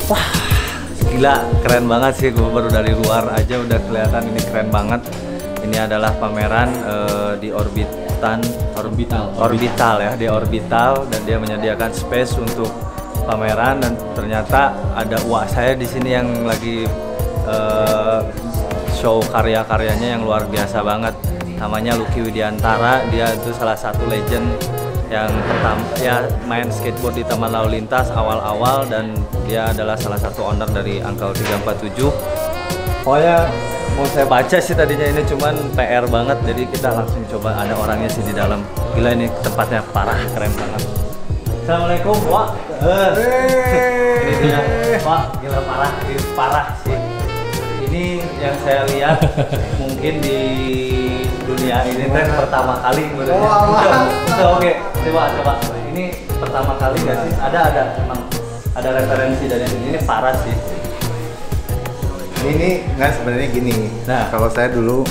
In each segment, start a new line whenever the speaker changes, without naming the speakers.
Wah, gila, keren banget sih. Gue baru dari luar aja udah kelihatan ini keren banget. Ini adalah pameran di Orbital ya, di Orbital, dan dia menyediakan space untuk pameran, dan ternyata ada saya di sini yang lagi show karya-karyanya yang luar biasa banget. Namanya Lucky Widiantara, dia itu salah satu legend yang pertama ya main skateboard di Taman Lalu Lintas awal-awal, dan dia adalah salah satu owner dari Uncle 347. Pokoknya mau saya baca sih tadinya, ini cuman PR banget, jadi kita langsung coba, ada orangnya sih di dalam. Gila, ini tempatnya parah, keren banget. Assalamualaikum, Wak. Ini dia, Wak, gila parah sih. Ini yang saya lihat mungkin di dunia ini tren pertama kali Oke, coba. Ini pertama kali nggak sih? Emang ada referensi dari sini. Ini parah sih.
Ini nggak, sebenarnya gini. Nah, kalau saya dulu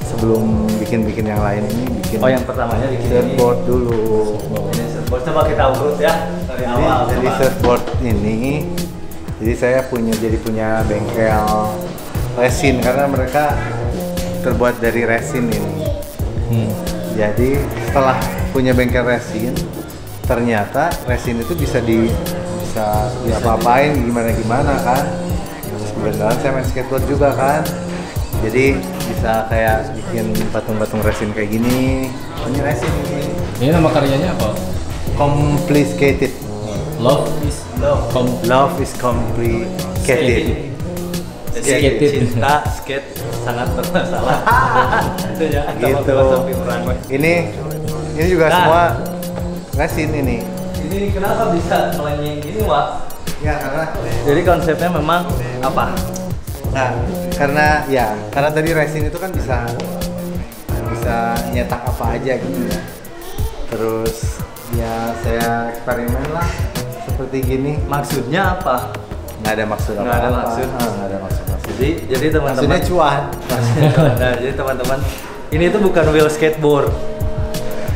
sebelum bikin yang lain ini bikin.
Oh, yang pertamanya bikin
surfboard dulu.
Ini surfboard, coba kita urut ya dari awal.
Jadi surfboard ini, jadi saya punya bengkel resin karena mereka terbuat dari resin ini. Jadi setelah punya bengkel resin, ternyata resin itu bisa diapa-apain gimana kan. Kebetulan saya main skateboard juga kan, jadi bisa kayak bikin patung-patung resin kayak gini. Ini resin ini.
Ini nama karyanya apa?
Complicated.
Love is
complicated.
Cinta skate sangat bermasalah. Itu ya.
Gitu. Ini juga semua resin ini.
Ini kenapa bisa melenyeng gini, Wak?
Ya karena.
Jadi konsepnya memang apa?
Nah, karena tadi resin itu kan bisa nyetak apa aja gitu ya. Terus ya saya eksperimen lah seperti gini.
Maksudnya apa?
Nggak ada maksud apa-apa.
Nggak ada maksud. Jadi teman-teman.
Maksudnya cuan.
Nah, jadi teman-teman, ini tuh bukan wheel skateboard.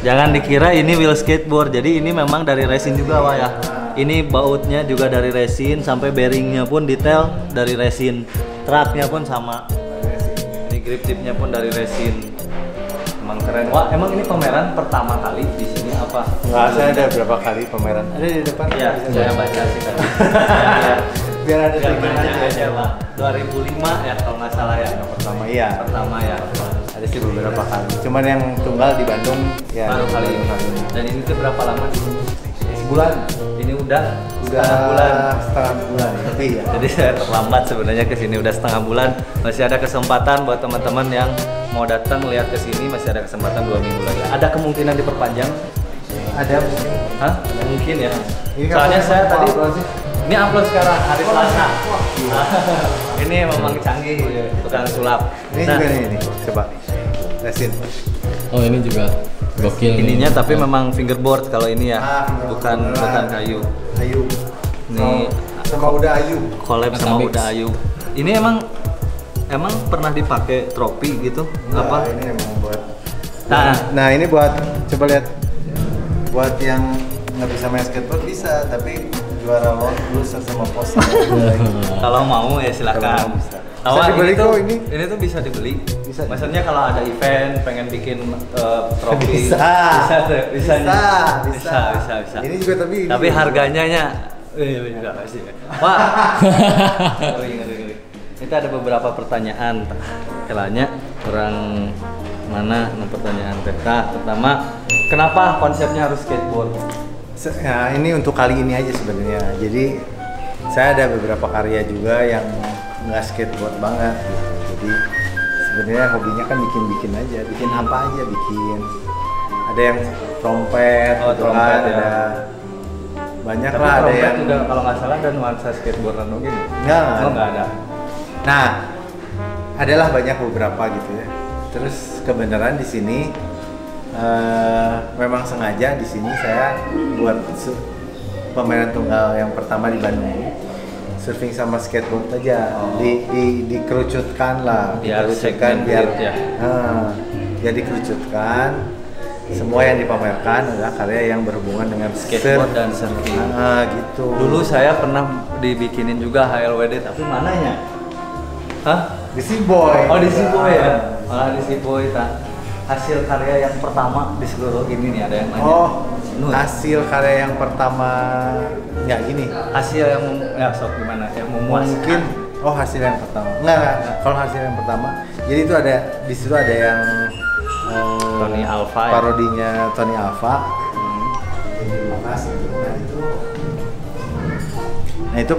Jangan dikira ini wheel skateboard. Jadi ini memang dari resin juga, Wak ya. Ini bautnya juga dari resin, sampai bearingnya pun detail dari resin. Truknya pun sama. Ini grip tipnya pun dari resin. Emang keren. Wah, emang ini pameran pertama kali di sini apa?
Nggak, saya ada berapa kali pameran. Ada di depan.
Iya, saya baca sih tadi.
Biar ada
baca aja, Pak. 2005 ya kalau nggak salah ya.
Pertama ya. Ada sih beberapa kali. Cuman yang tunggal di Bandung ya
baru kali ini. Dan ini tuh berapa lama?
Sebulan.
Ini udah
setengah bulan lebih ya.
Jadi saya terlambat sebenarnya ke sini, udah setengah bulan. Masih ada kesempatan buat teman-teman yang mau datang lihat ke sini, masih ada kesempatan 2 minggu lagi. Ada kemungkinan diperpanjang?
Ada.
Hah? Mungkin ya.
Ini
soalnya saya tadi
sih.
ini upload sekarang hari Selasa. Ini memang canggih tukang sulap.
Ini juga nih, coba resin.
Oh, ini juga gokil.
Ininya tapi memang fingerboard kalau ini ya, bukan kayu.
Ayu.
Ini
sama Uda Ayu.
Collab sama Uda Ayu. Ini emang pernah dipakai tropi gitu? Apa?
Ini emang buat.
Nah,
ini buat, coba lihat. Buat yang nggak bisa main skateboard bisa, tapi juara loser sama pos.
Kalau mau ya silakan.
Bisa dibeli kok ini.
Ini tuh bisa dibeli.
Bisa.
Maksudnya kalau ada event pengen bikin trofi.
Bisa.
Bisa.
Ini juga
tapi harganya enggak sih. Wah. Ngeri. Itu ada beberapa pertanyaan. Kelanya kurang mana pertanyaan kita. Pertama, kenapa konsepnya harus skateboard?
Nah, ini untuk kali ini aja sebenarnya. Jadi saya ada beberapa karya juga yang nggak skateboard banget gitu. Jadi sebenarnya hobinya kan bikin aja, bikin apa aja bikin. Ada yang trompet,
trompet ya.
Ada banyak
tapi
lah. Ada yang
juga kalau nggak salah ada nuansa skateboardan gini. Nggak ada.
Nah, adalah banyak beberapa gitu ya. Terus kebenaran di sini memang sengaja di sini saya buat pameran tunggal yang pertama di Bandung, surfing sama skateboard aja. Dikerucutkan lah,
biar
ya, dikerucutkan. semua yang dipamerkan adalah karya yang berhubungan dengan
Skateboard dan surfing.
Gitu.
Dulu saya pernah dibikinin juga HLWD, tapi mananya? Hah?
di Seaboy.
Oh di Seaboy ya? Malah di Seaboy hasil karya yang pertama di seluruh ini nih, ada yang nanya. Nur.
Hasil karya yang pertama nggak gini.
Hasil yang ya sok gimana? Yang memuaskan.
Mungkin hasil yang pertama. Enggak. Kalau hasil yang pertama, jadi itu ada di situ ada yang
Tony Alva ya?
Parodinya Tony Alva. Nah itu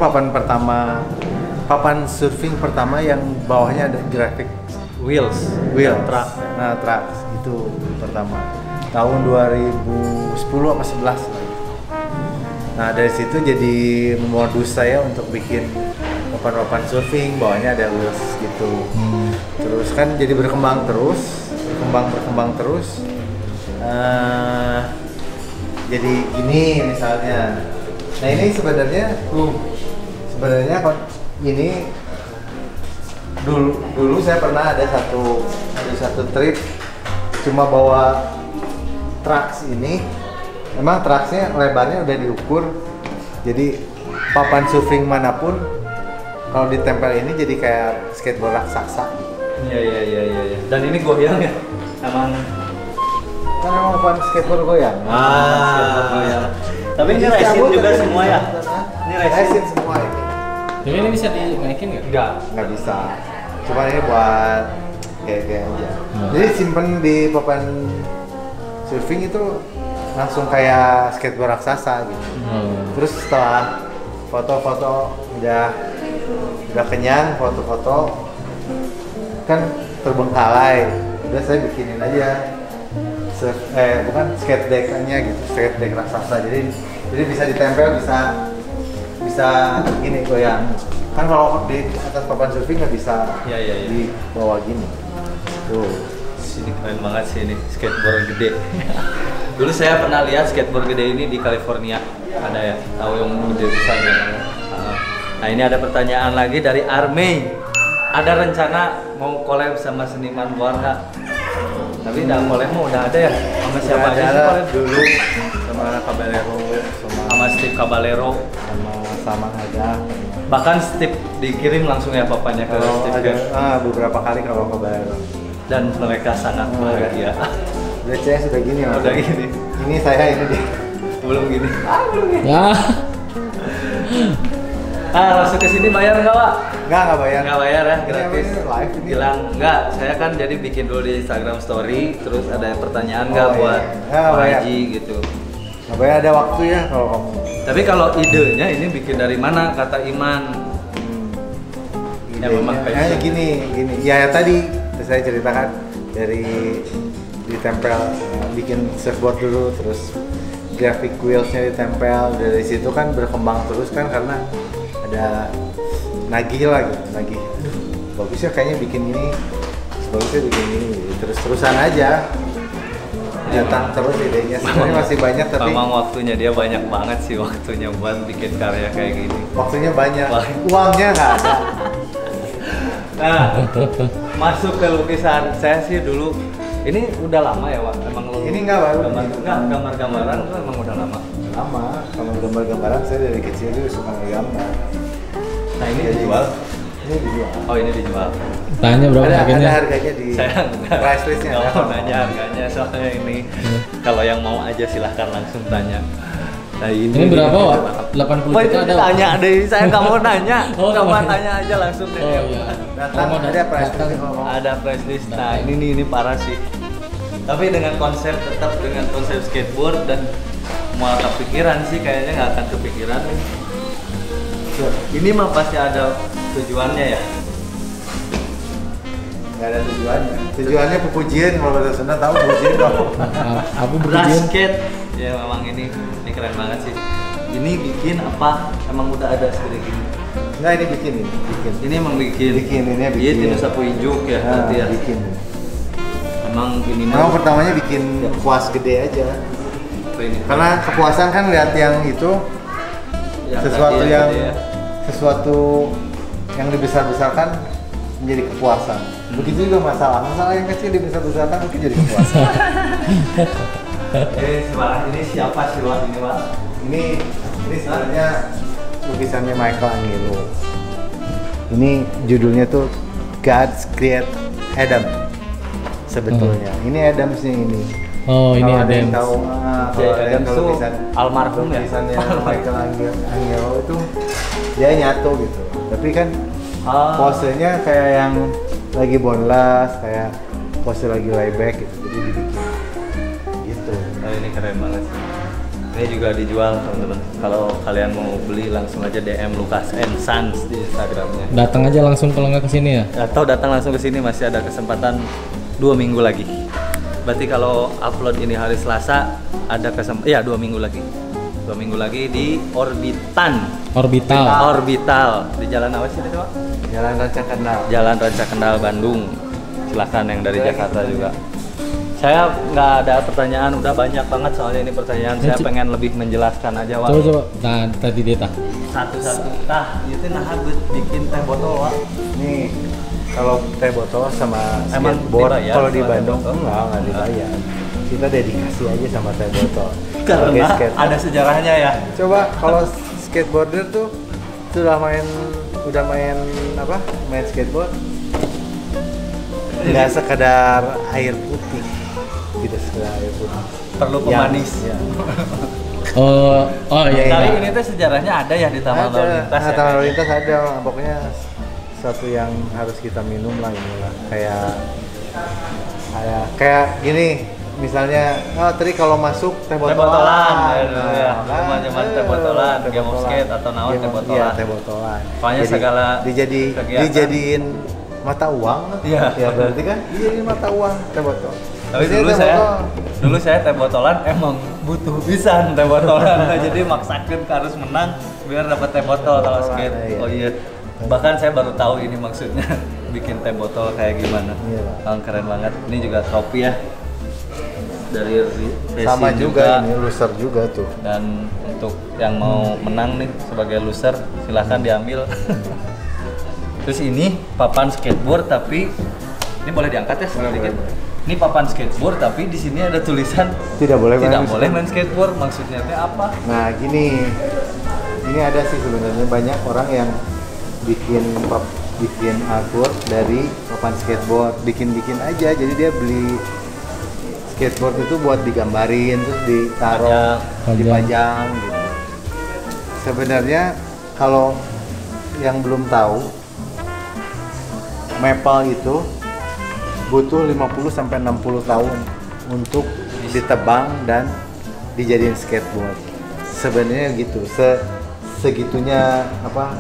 papan surfing pertama yang bawahnya ada grafik
Wheels.
track. Nah track itu pertama tahun 2010 apa 11 lah. Nah dari situ jadi modus saya untuk bikin papan surfing bawahnya ada wheels gitu. Terus kan jadi berkembang terus. Jadi gini misalnya. Nah ini sebenarnya ini dulu saya pernah ada satu trip cuma bawa traks ini. Emang traksnya lebarnya udah diukur. Jadi papan surfing manapun kalau ditempel ini jadi kayak skateboard raksasa.
Iya. Dan ini goyang ya? Emang
Kan emang papan skateboard goyang.
skateboard goyang. Tapi ini resin juga semua ya? Ini resin
semua ini.
Tapi ini bisa dinaikin nggak?
Nggak bisa. Cuma ini buat kayak aja. Jadi simpen di papan surfing itu langsung kayak skateboard raksasa gitu. Terus setelah foto-foto udah kenyang, foto-foto kan terbengkalai. Udah saya bikinin aja skate deck-nya gitu, skate deck raksasa. Jadi bisa ditempel, bisa gini goyang. Kan kalau di atas papan surfing nggak bisa di bawah gini. Tuh.
Sini keren banget sih ini skateboard gede. Dulu saya pernah lihat skateboard gede ini di California. Ada ya, tahu yang gede besar ya. Nah ini ada pertanyaan lagi dari Armey. Ada rencana mau collab sama seniman luar nggak? Tapi udah collab mau udah ada ya? Sama siapa aja sih collab?
Dulu sama Caballero,
sama Steve Caballero,
sama ada.
bahkan Steve dikirim langsung ya papannya ke Steve kan?
Beberapa kali kalau Caballero.
Dan mereka sangat bahagia.
Udah saya sudah gini ya.
Udah gini.
Ini saya ini dia.
Belum gini. Belum gini.
Ya.
Masuk ke sini bayar nggak, Pak?
Nggak bayar.
Nggak bayar ya, gratis.
Ini live ini.
Bilang nggak, saya kan jadi bikin dulu di Instagram Story, terus ada pertanyaan nggak buat
Nggak
Pak
bayar.
Haji gitu.
Nggak bayar, ada waktu ya kalau kamu.
Tapi kalau idenya ini bikin dari mana, kata Iman? Ya memang passion.
gini. Ya tadi saya ceritakan dari ditempel, bikin surfboard dulu, terus graphic wheelsnya ditempel. Dari situ kan berkembang terus kan karena ada nagih lah gitu, nagih. Bagus ya kayaknya bikin ini, bagusnya bikin ini, terus-terusan aja. Datang terus idenya, sebenarnya masih banyak tapi
memang waktunya dia banyak banget sih waktunya buat bikin karya kayak gini.
waktunya banyak, uangnya nggak ada.
Nah, masuk ke lukisan saya sih dulu. Ini udah lama ya, Wak? Emang lu
Ini nggak baru.
Gambar-gambaran itu emang udah lama.
Lama, kalau gambar-gambaran saya dari kecil juga suka ngegambar.
Nah, ini
Jadi,
dijual.
Ini dijual.
Oh, ini dijual.
Tanya berapa
Ada
harganya?
harganya di
Saya
price listnya.
nggak mau nanya harganya soalnya ini. Kalau yang mau aja silahkan langsung tanya. Nah,
Ini berapa, Wak? 80
Oh, itu
juta ada.
tanya deh, saya nggak mau nanya.
Oh,
Coba
iya.
tanya aja langsung deh.
Oh iya.
Datang,
Oh,
ada price
datang.
list kalau mau.
Ada price list. Nah, ini parah sih. Tapi dengan konsep tetap dengan konsep skateboard dan mau kepikiran sih kayaknya nggak akan kepikiran nih. Ini mah pasti ada tujuannya ya.
Nggak ada tujuannya. Tujuannya pepujian, kalau bahasa Sunda tahu pepujian dong.
Aku berpujian.
Basket. Ya memang ini keren banget sih. Ini bikin apa? Emang udah ada segede gini.
Nggak, ini bikin.
Ini emang bikin.
Ini bikin.
Iya, Tino Sapu Ijuk ya berarti ya.
Bikin.
Emang ini
Memang pertamanya bikin puas gede aja.
ini.
Karena kepuasan kan lihat yang itu sesuatu
tadi
yang
gede ya.
sesuatu yang dibesar-besarkan menjadi kepuasan. Begitu juga masalah yang kecil dibesar-besarkan mungkin jadi kuasa.
Ini siapa sih Wak ini Wak?
Ini sebenarnya lukisannya Michelangelo. Ini judulnya tuh God's Create Adam. Sebetulnya ini Adams nih ini.
Oh, ini
Kalau ada yang
Adams.
tahu, kalau ada yang tahu lukisan
almarhum ya.
lukisannya Michelangelo itu dia nyatu gitu. Tapi kan posenya kayak yang lagi boneless, kayak pose lagi layback gitu. Jadi dibikin gitu.
Oh, ini keren banget sih. Ini juga dijual teman-teman. Kalau kalian mau beli langsung aja DM Lucas and Sons di Instagramnya.
Datang aja langsung kalau nggak kesini ya.
Atau datang langsung ke sini, masih ada kesempatan 2 minggu lagi. Berarti kalau upload ini hari Selasa ada kesempatan, ya 2 minggu lagi. 2 minggu lagi di Orbital di jalan apa sih itu Pak?
Jalan Ranca Kendal.
Jalan Ranca Kendal Bandung. Silakan yang dari Jakarta juga. Saya nggak ada pertanyaan, udah banyak banget soalnya ini pertanyaan. Saya pengen lebih menjelaskan aja Wak.
Coba. Nah, tadi dia tak.
Satu-satu. Itu nah bikin teh botol Wak.
Nih kalau teh botol sama
Emang
skateboard
dibayar
kalau di
sama teh
Bandung
botol?
enggak dibayar. Kita dedikasi aja sama teh botol.
Karena
Sebagai skate.
ada sejarahnya ya.
Coba kalau skateboarder tuh udah main apa? Main skateboard. Nggak sekedar air putih. Tidak sekedar air putih.
Perlu pemanis.
Ya.
Oh iya.
Tapi
iya.
ini tuh sejarahnya ada ya di Taman Lalu Lintas ya.
Taman Lalu Lintas ada, pokoknya satu yang harus kita minum lah inilah. Kayak gini, misalnya, tadi kalau masuk teh botolan.
Zaman teh botolan, game of skate atau naon teh botolan.
Iya, teh botolan.
Pokoknya segala kegiatan.
dijadiin mata uang.
Iya.
Ya berarti kan dijadiin mata uang teh botol.
Tapi
Biasanya
dulu saya teh botolan emang butuh pisan teh botolan. Jadi maksakeun harus menang biar dapat teh botol kalau skate.
Iya.
Oh iya. Bahkan saya baru tahu ini maksudnya bikin teh botol kayak gimana.
Iya.
Keren banget. Ini juga trofi ya. Dari racing
sama juga ini loser juga tuh.
Dan untuk yang mau menang nih sebagai loser silahkan diambil. Terus ini papan skateboard tapi ini boleh diangkat ya sedikit. Ini papan skateboard tapi di sini ada tulisan
Tidak boleh
main skateboard. Maksudnya itu apa?
Nah gini, ini ada sih sebenarnya banyak orang yang bikin artwork dari papan skateboard, bikin aja. Jadi dia beli skateboard itu buat digambarin terus ditaruh, dipajang gitu. Sebenarnya kalau yang belum tahu, Maple itu butuh 50 sampai 60 tahun untuk ditebang dan dijadiin skateboard. Sebenarnya gitu, segitunya apa?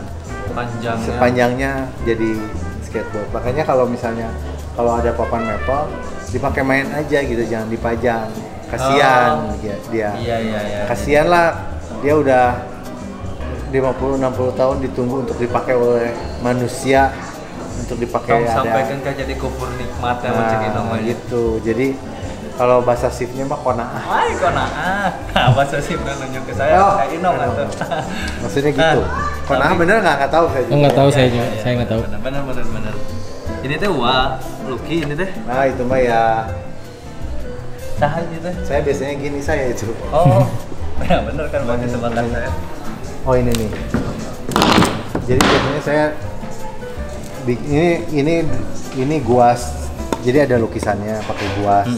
Sepanjangnya jadi skateboard. Makanya kalau misalnya ada papan maple dipakai main aja gitu, jangan dipajang. Kasihan dia.
Iya.
Kasihan lah, dia udah 50-60 tahun ditunggu untuk dipakai oleh manusia, untuk dipakai
sampaikan ke jadi kubur nikmatnya macam
gitu. Jadi kalau bahasa shiftnya mah konaah.
Ay, konaah. Bahasa shiftnya nunjuk ke saya kayak Inong atau.
Maksudnya gitu. Konaah bener nggak tahu saya juga.
Nggak tahu saya juga. Saya nggak tahu.
Bener. Ini teh Lucky ini teh.
Nah, itu mah ya
Saha itu teh.
saya biasanya gini saya itu.
Oh. Ya bener kan berarti sebatas saya.
Oh, ini nih. Jadi biasanya saya ini guas. Jadi ada lukisannya pakai guas.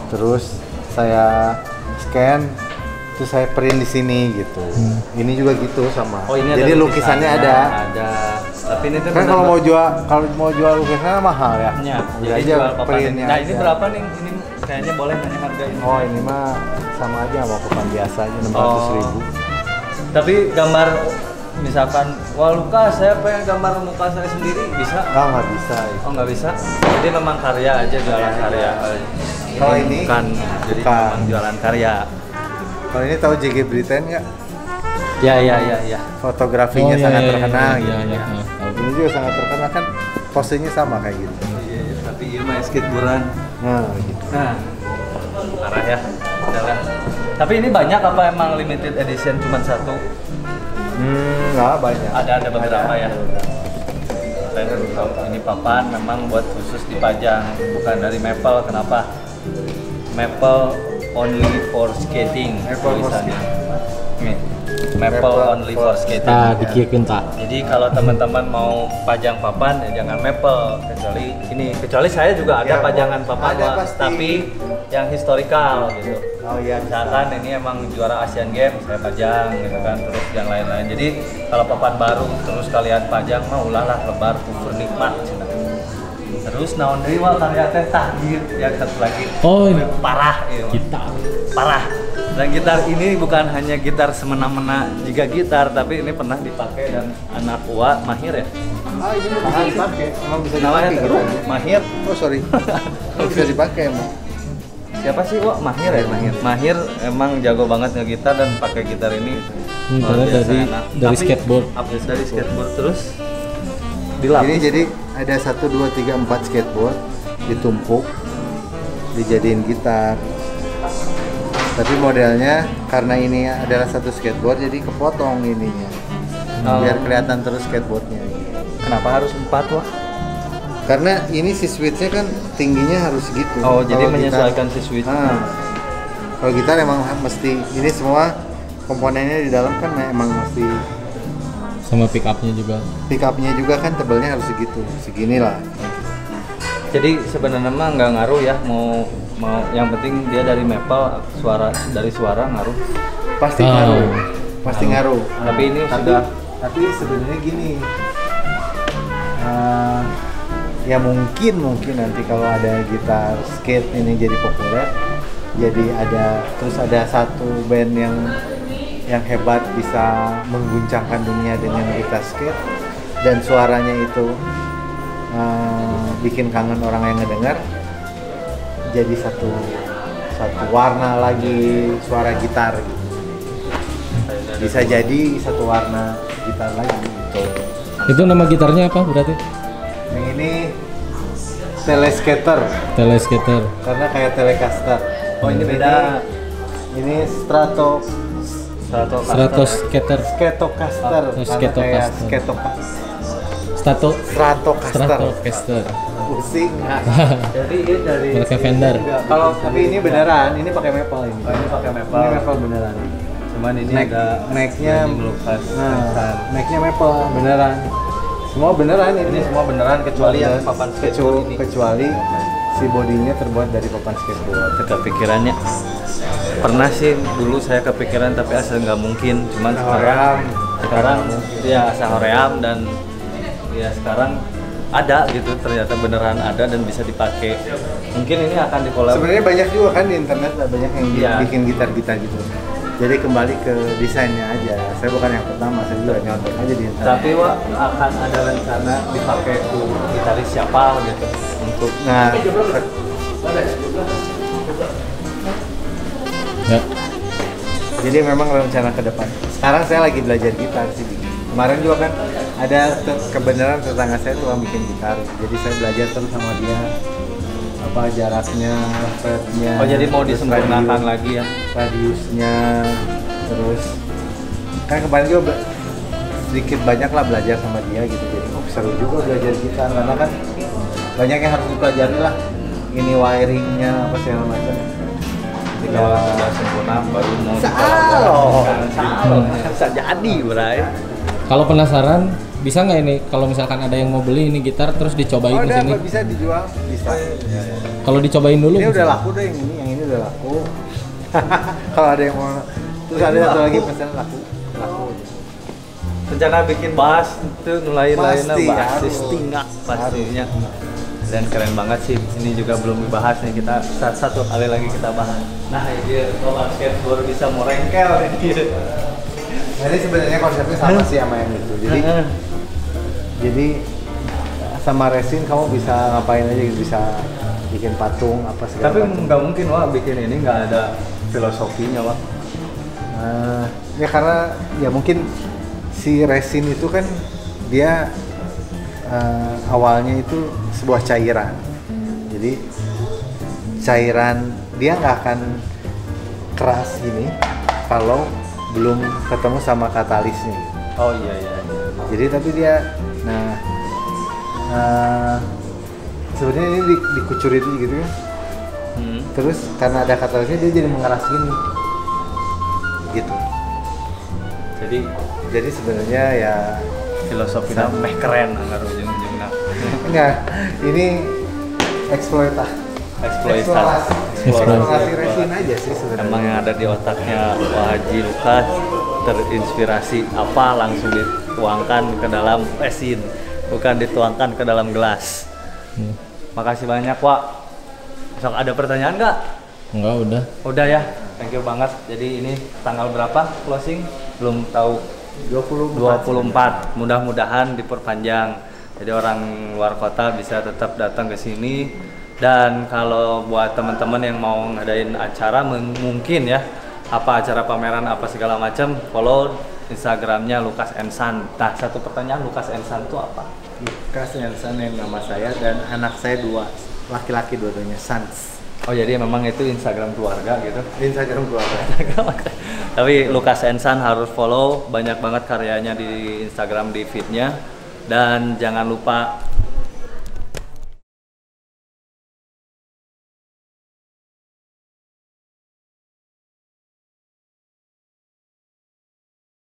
Terus saya scan, terus saya print di sini gitu. Ini juga gitu sama.
Oh, ini
jadi
ada
lukisannya ada.
Tapi ini tuh
Kan kalau mau jual lukisannya mahal ya.
Ya,
Udah
jadi
aja
jual papan.
printnya.
Nah, ini
aja.
berapa nih? Ini kayaknya boleh nanya harga ini.
Oh, ini mah sama aja sama papan biasa aja 600.000.
Tapi gambar misalkan, wah Lukas saya pengen gambar muka saya sendiri, bisa?
Nggak bisa.
Oh nggak bisa? Jadi memang karya aja, jualan karya.
Kalau ini
bukan, jadi memang jualan karya.
Kalau ini tahu JG Britain nggak?
Ya.
Fotografinya sangat terkenal gitu.
Iya.
Ini juga sangat terkenal kan, posenya sama kayak gitu.
Iya, tapi iya mah skateboardan.
Nah, gitu.
Nah, parah ya. Jalan. Tapi ini banyak apa emang limited edition cuma satu?
Nggak banyak.
Ada beberapa ya. keren. Ini papan memang buat khusus dipajang, bukan dari maple. Kenapa? Maple only for skating tulisannya. Nih, maple only for skating.
Nah, dikiekin tak.
Jadi kalau teman-teman mau pajang papan ya jangan maple, kecuali saya juga ada
Ya,
pajangan papan
ada
Wak,
pasti.
tapi yang historikal gitu.
Oh iya,
Misalkan ini emang juara Asian Games saya pajang gitu kan, terus yang lain-lain. Jadi kalau papan baru terus kalian pajang mah ulah lah lebar kufur nikmat cenah. Terus naon deui Wak karya teh tahdir yang satu lagi.
Oh, ini
Parah ieu.
kita.
Parah. Dan gitar ini bukan hanya gitar semena-mena juga gitar, tapi ini pernah dipakai dan anak Uwa mahir ya.
Ah, ini bisa dipakai. Emang bisa
Namanya
dipakai
tuh
gitu.
Mahir.
Oh, sorry. Bisa dipakai emang.
Siapa sih Wak? Mahir ya, Mahir. Mahir emang jago banget ngegitar dan pakai gitar ini.
Ini
luar
padahal
biasa
dari-
enak.
dari
Tapi
skateboard.
Update dari skateboard terus dilapis.
Ini jadi ada 1, 2, 3, 4 skateboard ditumpuk dijadiin gitar. Tapi modelnya karena ini adalah satu skateboard jadi kepotong ininya.
Oh.
Biar kelihatan terus skateboardnya.
Kenapa harus 4 Wak?
Karena ini si switchnya kan tingginya harus gitu.
Oh, jadi
Kalau
menyesuaikan si switch.
Kalau gitar emang mesti ini semua komponennya di dalam kan emang mesti
Sama pick up-nya juga.
pick up-nya juga kan tebelnya harus segitu, segini lah.
Jadi sebenarnya mah nggak ngaruh ya, mau yang penting dia dari maple, dari suara ngaruh.
Pasti
Oh.
ngaruh, pasti ngaruh.
Tapi ini sudah
Tapi sebenarnya gini, ya mungkin nanti kalau ada gitar skate ini jadi populer, jadi terus ada satu band yang hebat bisa mengguncangkan dunia dengan gitar skate dan suaranya itu bikin kangen orang yang ngedengar, jadi satu warna lagi suara gitar gitu. Bisa jadi satu warna gitar lagi gitu.
Itu nama gitarnya apa berarti?
Yang ini Teleskater
Teleskater.
karena kayak Telecaster.
Oh ini beda.
Ini
Stratoskater.
Sketocaster
Oh,
karena kayak
Sketocaster.
Stratocaster.
Stratocaster.
Pusing.
Jadi ini dari
Mereka Fender.
Kalau tapi ini beneran, ini pakai maple ini.
Oh, ini pakai maple.
Ini maple beneran.
Cuman ini
Neck-
ada
necknya
ngelukas.
Nah, necknya maple beneran. Semua beneran
Ini semua beneran kecuali yang papan skateboard ini.
kecuali si bodinya terbuat dari papan skateboard.
Kepikirannya pernah sih dulu saya kepikiran tapi asal nggak mungkin. Cuman sekarang ya asa hoream dan ya sekarang ada gitu, ternyata beneran ada dan bisa dipakai. Mungkin ini akan dikolab.
Sebenarnya banyak juga kan di internet lah, banyak yang
Iya.
bikin gitar-gitar gitu. Jadi kembali ke desainnya aja. Saya bukan yang pertama, saya juga nyontek aja di internet.
Tapi Wak akan ada rencana dipakai tuh gitaris siapa gitu untuk
Nah,
Ya.
jadi memang rencana ke depan. Sekarang saya lagi belajar gitar sih. Kemarin juga kan ada kebenaran tetangga saya tuh bikin gitar. Jadi saya belajar terus sama dia apa jaraknya, fretnya.
Oh jadi mau
terus
disempurnakan lagi ya?
radiusnya, terus kan kemarin juga sedikit banyak lah belajar sama dia gitu. Jadi seru juga belajar gitar karena kan banyak yang harus dipelajari lah. Ini wiringnya apa segala macam.
Jadi kalau sudah sempurna baru mau
Salah.
bisa jadi Bray.
Kalau penasaran, bisa nggak ini kalau misalkan ada yang mau beli ini gitar terus dicobain
Oh,
di
udah
sini?
bisa dijual, bisa.
Kalau dicobain dulu.
Ini
bisa?
udah laku deh yang ini udah laku. Kalau ada yang mau, terus ada satu lagi pesan laku.
Rencana bikin bass itu nulain-lainnya
Pasti,
bass
harus.
tingkat pastinya. Dan keren banget sih. Ini juga belum dibahas nih, kita satu kali lagi kita bahas. Nah, ini kalau skateboard bisa morengkel ini.
Jadi sebenarnya konsepnya sama sih sama yang itu. Jadi sama resin kamu bisa ngapain aja gitu, bisa bikin patung apa segala
Tapi
macam.
nggak mungkin Wak bikin ini nggak ada filosofinya Wak.
Ya karena ya mungkin si resin itu kan dia awalnya itu sebuah cairan. Jadi cairan dia nggak akan keras gini kalau belum ketemu sama katalisnya.
Oh iya.
Jadi tapi dia, nah Sebenarnya ini dikucurin gitu kan. Terus karena ada katalisnya dia jadi mengeras gini. Gitu. Jadi sebenarnya ya
Filosofinya meh keren anggar ujung-ujungna.
enggak, ini eksploitasi resin aja sih sebenarnya.
Emang yang ada di otaknya Pak Haji Lukas terinspirasi apa langsung dituangkan ke dalam resin, bukan dituangkan ke dalam gelas. Makasih banyak, Wak. Sok ada pertanyaan nggak?
Enggak, udah.
Udah ya, thank you banget. Jadi ini tanggal berapa closing? Belum tahu. 24. Mudah-mudahan diperpanjang. Jadi orang luar kota bisa tetap datang ke sini. Dan kalau buat teman-teman yang mau ngadain acara mungkin ya, apa acara pameran apa segala macam, follow Instagramnya Lukas Ensan. Nah, satu pertanyaan, Lukas Ensan itu apa?
Lukas Ensan yang nama saya dan anak saya 2, laki-laki dua-duanya, Sans.
Oh, jadi memang itu Instagram keluarga gitu.
Instagram keluarga.
Tapi Lukas Ensan harus follow, banyak banget karyanya di Instagram di feednya. Dan jangan lupa